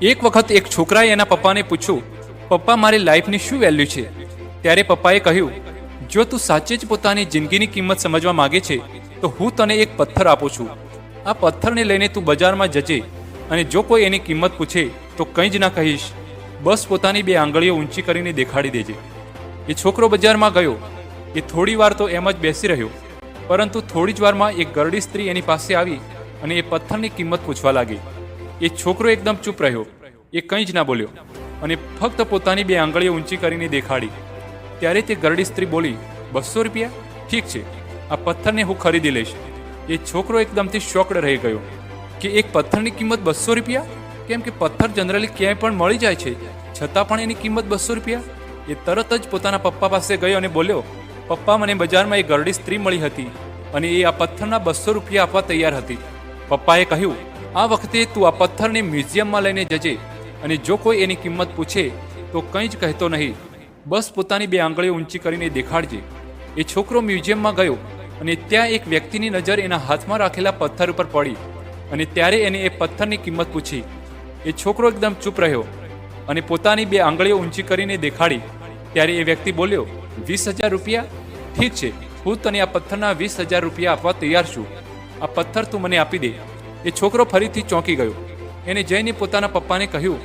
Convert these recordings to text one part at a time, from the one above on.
એક વખત એક છોકરાએ એના પપ્પાને પૂછ્યું, પપ્પા મારી લાઈફની શું વેલ્યુ છે? ત્યારે પપ્પાએ કહ્યું, જો તું સાચે જ પોતાની જિંદગીની કિંમત સમજવા માંગે છે તો હું તને એક પથ્થર આપું છું. આ પથ્થરને લઈને તું બજારમાં જજે અને જો કોઈ એની કિંમત પૂછે તો કંઈ જ ના કહીશ, બસ પોતાની બે આંગળીઓ ઊંચી કરીને દેખાડી દેજે. એ છોકરો બજારમાં ગયો. એ થોડી વાર તો એમ જ બેસી રહ્યો, પરંતુ થોડી જ વારમાં એક ગરડી સ્ત્રી એની પાસે આવી અને એ પથ્થરની કિંમત પૂછવા લાગી. એ છોકરો એકદમ ચૂપ રહ્યો. એ કંઈ જ ના બોલ્યો અને ફક્ત પોતાની બે આંગળીઓ ઊંચી કરીને દેખાડી. ત્યારે તે ગરડી સ્ત્રી બોલી, 200 રૂપિયા? ઠીક છે, આ પથ્થરને હું ખરીદી લઈશ. એ છોકરો એકદમથી શોકડ રહી ગયો કે એક પથ્થરની કિંમત 200 રૂપિયા? કેમ કે પથ્થર જનરલી ક્યાંય પણ મળી જાય છે, છતાં પણ એની કિંમત 200 રૂપિયા? એ તરત જ પોતાના પપ્પા પાસે ગયો અને બોલ્યો, પપ્પા મને બજારમાં એક ગરડી સ્ત્રી મળી હતી અને એ આ પથ્થરના 200 રૂપિયા આપવા તૈયાર હતી. પપ્પાએ કહ્યું, આ વખતે તું આ પથ્થરને મ્યુઝિયમમાં લઈને જજે અને જો કોઈ એની કિંમત પૂછે તો કંઈ જ કહેતો નહીં, બસ પોતાની બે આંગળીઓ ઊંચી કરીને દેખાડજે. એ છોકરો મ્યુઝિયમમાં ગયો અને ત્યાં એક વ્યક્તિની નજર એના હાથમાં રાખેલા પથ્થર ઉપર પડી અને ત્યારે એને એ પથ્થરની કિંમત પૂછી. એ છોકરો એકદમ ચૂપ રહ્યો અને પોતાની બે આંગળીઓ ઊંચી કરીને દેખાડી. ત્યારે એ વ્યક્તિ બોલ્યો, 20,000 રૂપિયા? ઠીક છે, હું તને આ પથ્થરના 20,000 રૂપિયા આપવા તૈયાર છું. આ પથ્થર તું મને આપી દે. એ છોકરો ફરીથી ચોંકી ગયો. એને જઈને પોતાના પપ્પાને કહ્યું,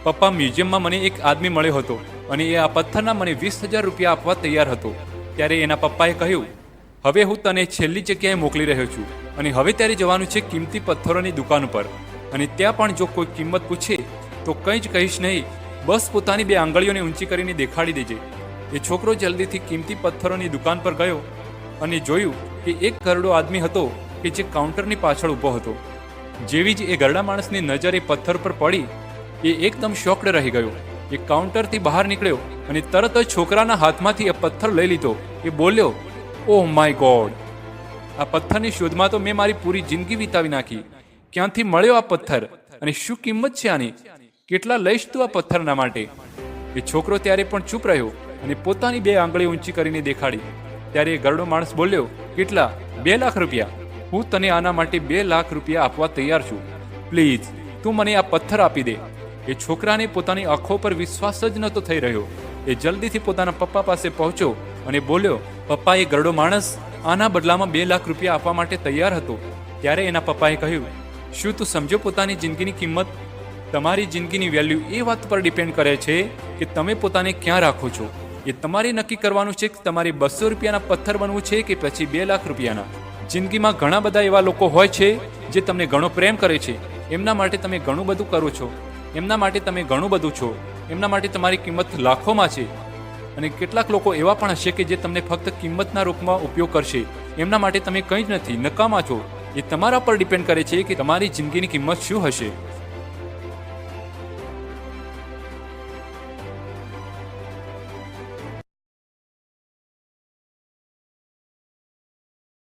પપ્પા મ્યુઝિયમમાં મને એક આદમી મળ્યો હતો અને એ આ પથ્થરના મને 20,000 રૂપિયા આપવા તૈયાર હતો. ત્યારે એના પપ્પાએ કહ્યું, હવે હું તને છેલ્લી જગ્યાએ મોકલી રહ્યો છું અને હવે ત્યારે જવાનું છે કિંમતી પથ્થરોની દુકાન ઉપર અને ત્યાં પણ જો કોઈ કિંમત પૂછે તો કંઈ જ કહીશ નહીં, બસ પોતાની બે આંગળીઓને ઊંચી કરીને દેખાડી દેજે. એ છોકરો જલ્દીથી કિંમતી પથ્થરોની દુકાન પર ગયો અને જોયું કે એક ઘરડો આદમી હતો કે જે કાઉન્ટરની પાછળ ઊભો હતો. જેવી જ એ ઘરડા માણસની નજર એ પથ્થર પર પડી, એ એકદમ શોકડ રહી ગયો. એ કાઉન્ટરથી બહાર નીકળ્યો અને તરત જ છોકરાના હાથમાંથી એ પથ્થર લઈ લીધો. એ બોલ્યો, ઓહ માય ગોડ, આ પથ્થરની શોધમાં તો મેં મારી પૂરી જિંદગી વિતાવી નાખી. ક્યાંથી મળ્યો આ પથ્થર અને શું કિંમત છે આની? કેટલા લઈશ તું આ પથ્થરના માટે? એ છોકરો ત્યારે પણ ચૂપ રહ્યો અને પોતાની બે આંગળી ઊંચી કરીને દેખાડી. ત્યારે એ ગરડો માણસ બોલ્યો, કેટલા? 2 લાખ રૂપિયા? હું તને આના માટે 2 લાખ રૂપિયા આપવા તૈયાર છું. પ્લીઝ તું મને આ પથ્થર આપી દે. એ છોકરાને પોતાની આંખો પર વિશ્વાસ જ નહોતો થઈ રહ્યો. એ જલ્દીથી પોતાના પપ્પા પાસે પહોંચ્યો અને બોલ્યો, પપ્પા, એ ગરડો માણસ આના બદલામાં 2 લાખ રૂપિયા આપવા માટે તૈયાર હતો. ત્યારે એના પપ્પાએ કહ્યું, શું તું સમજો પોતાની જિંદગીની કિંમત? તમારી જિંદગીની વેલ્યુ એ વાત પર ડિપેન્ડ કરે છે કે તમે પોતાને ક્યાં રાખો છો. એ તમારે નક્કી કરવાનું છે કે તમારે 200 રૂપિયાના પથ્થર બનવું છે કે પછી 2 લાખ રૂપિયાના. જિંદગીમાં ઘણા બધા એવા લોકો હોય છે જે તમને ઘણો પ્રેમ કરે છે. એમના માટે તમે ઘણું બધું કરો છો, એમના માટે તમે ઘણું બધું છો, એમના માટે તમારી કિંમત લાખોમાં છે. અને કેટલાક લોકો એવા પણ હશે કે જે તમને ફક્ત કિંમતના રૂપમાં ઉપયોગ કરશે. એમના માટે તમે કંઈ જ નથી, નકામા છો. એ તમારા પર ડિપેન્ડ કરે છે કે તમારી જિંદગીની કિંમત શું હશે.